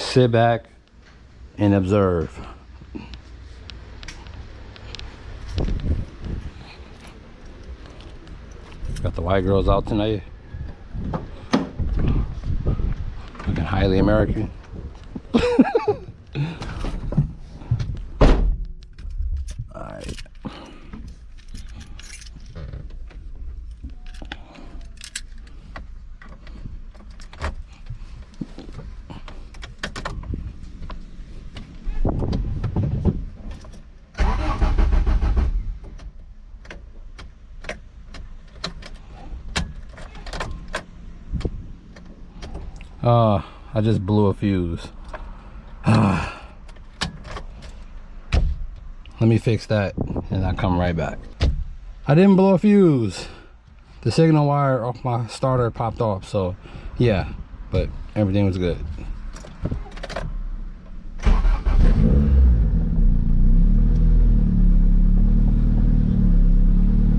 sit back and observe. Got the white girls out tonight. Looking highly American. Alright. I just blew a fuse. Let me fix that and I'll come right back. I didn't blow a fuse. The signal wire off my starter popped off, so yeah, but everything was good.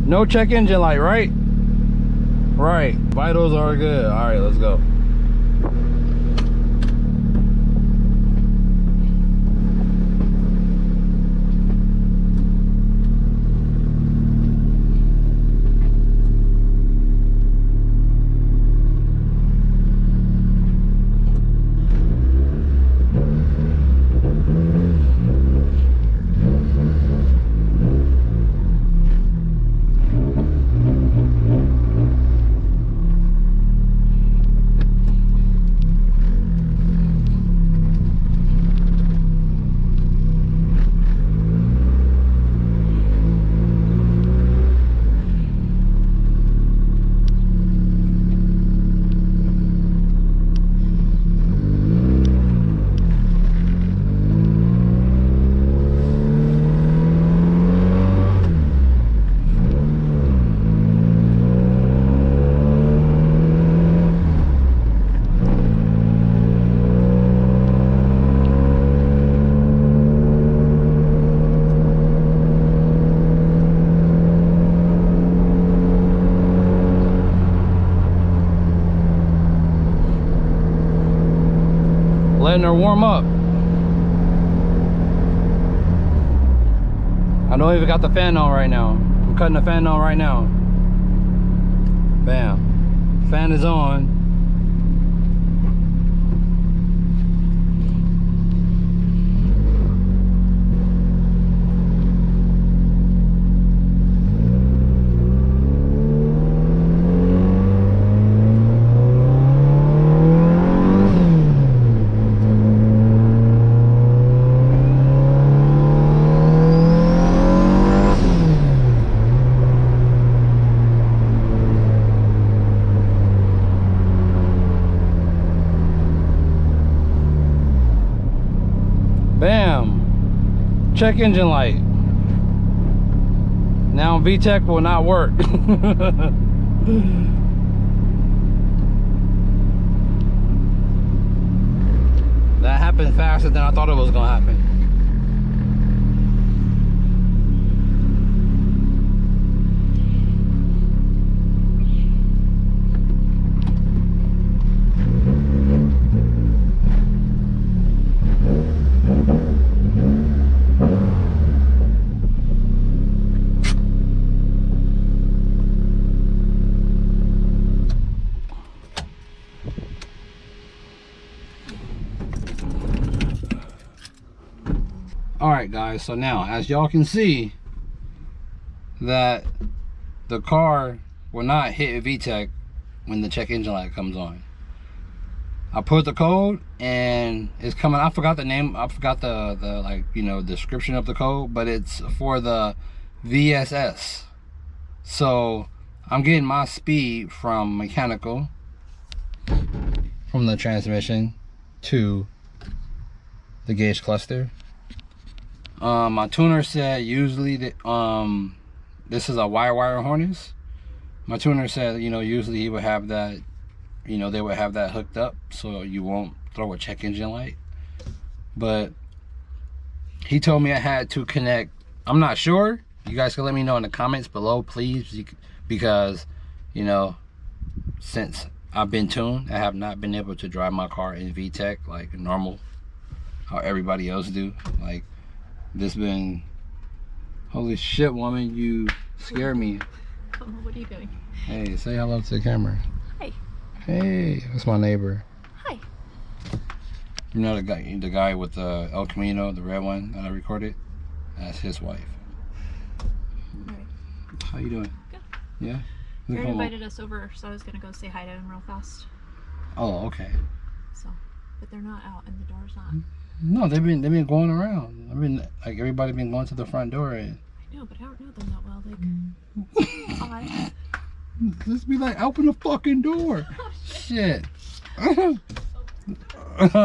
No check engine light, right? Right, vitals are good. All right, let's go. Letting her warm up. I don't even got the fan on right now. I'm cutting the fan on right now. Bam. Fan is on. Bam. Check engine light. Now VTEC will not work. That happened faster than I thought it was gonna happen. Alright guys, so now as y'all can see that the car will not hit VTEC when the check engine light comes on. I put the code and it's coming. I forgot the name, I forgot the like, you know, description of the code, but it's for the VSS. So I'm getting my speed from mechanical, from the transmission to the gauge cluster. My tuner said usually that this is a wire harness. My tuner said, you know, usually he would have that, you know, they would have that hooked up so you won't throw a check engine light. But he told me I had to connect. I'm not sure. You guys can let me know in the comments below, please, because, you know, since I've been tuned, I have not been able to drive my car in VTEC like normal how everybody else do. Like, this been, holy shit, woman, you scare me. What are you doing? Hey, say hello to the camera. Hi. Hey, that's my neighbor. Hi. You know the guy with the El Camino, the red one that I recorded? That's his wife. Alright. How you doing? Good. Yeah? You already invited us over, so I was gonna go say hi to him real fast. Oh, okay. So, but they're not out and the door's not. No, they've been going around. Like, everybody been going to the front door and I know, but I don't know them that well. Like, hi. let's be like, open the fucking door. Shit. I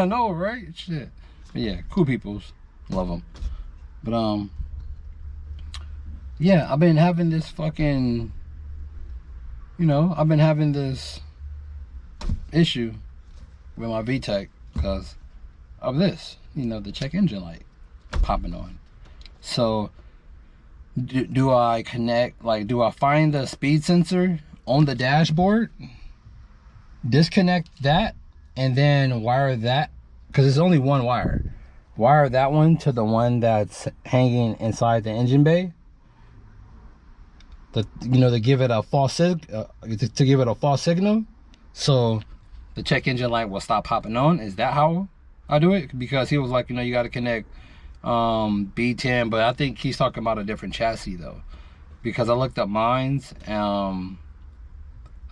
know, right? Shit. But yeah, cool peoples. Love them. But, yeah, I've been having this fucking, I've been having this issue with my VTEC because of this, the check engine light popping on. So, do I connect, like, do I find the speed sensor on the dashboard, disconnect that, and then wire that, because it's only one wire that one to the one that's hanging inside the engine bay, to give it a false signal, so the check engine light will stop popping on. Is that how I do it? Because he was like, you got to connect B10, but I think he's talking about a different chassis though, because I looked up mine's. I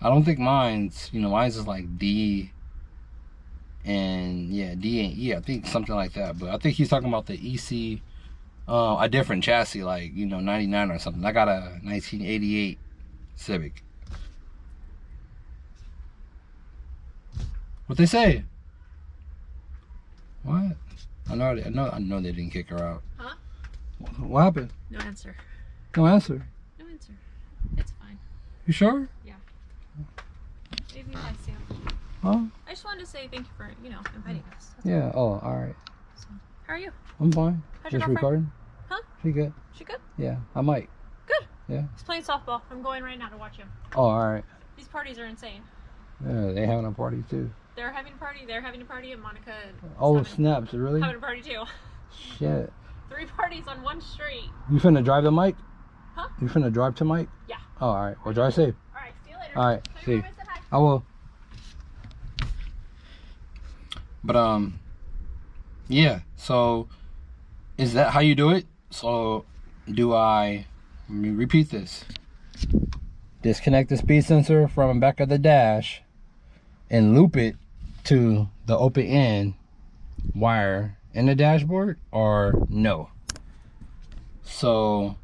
don't think mine's is like D and D and E, I think, something like that. But I think he's talking about the EC, a different chassis, like 99 or something. I got a 1988 Civic. What they say? What? I know they didn't kick her out. Huh? What happened? No answer. No answer. No answer. It's fine. You sure? Yeah. Maybe I see him. Huh? I just wanted to say thank you for, inviting us. That's Yeah. Oh, all right. So, how are you? I'm fine. How's your Just girlfriend? recording. Huh? She good. She good? Yeah, I might. Good. Yeah. He's playing softball. I'm going right now to watch him. Oh, all right. These parties are insane. Yeah, they having a party too. They're having a party, and Monica Oh, snaps! Really? having a party too. Shit. 3 parties on one street. You finna drive to Mike? Huh? You finna drive to Mike? Yeah. Oh, all right. Well, drive safe. All right. See you later. All right. Tell See. your mom I said hi. I will. But yeah. So, is that how you do it? So, let me repeat this. Disconnect the speed sensor from the back of the dash and loop it to the open end wire in the dashboard, or no? So,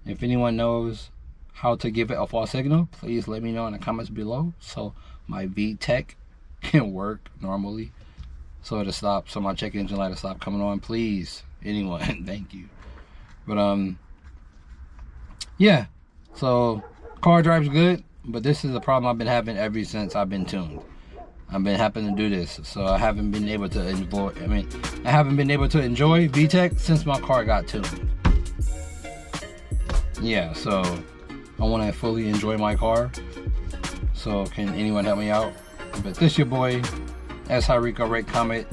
if anyone knows how to give it a false signal, please let me know in the comments below, so my VTEC can work normally, so it'll stop, so my check engine light will stop coming on. Please, anyone. Thank you. But yeah, so car drives good, but this is a problem I've been having ever since I've been tuned. I've been having to do this, so I haven't been able to enjoy. I haven't been able to enjoy VTEC since my car got tuned. Yeah, so I want to fully enjoy my car. So can anyone help me out? But this your boy, S. Rico, rate, comment,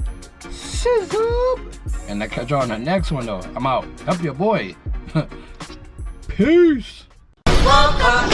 and I catch you on the next one though. I'm out. Help your boy. Peace. Welcome.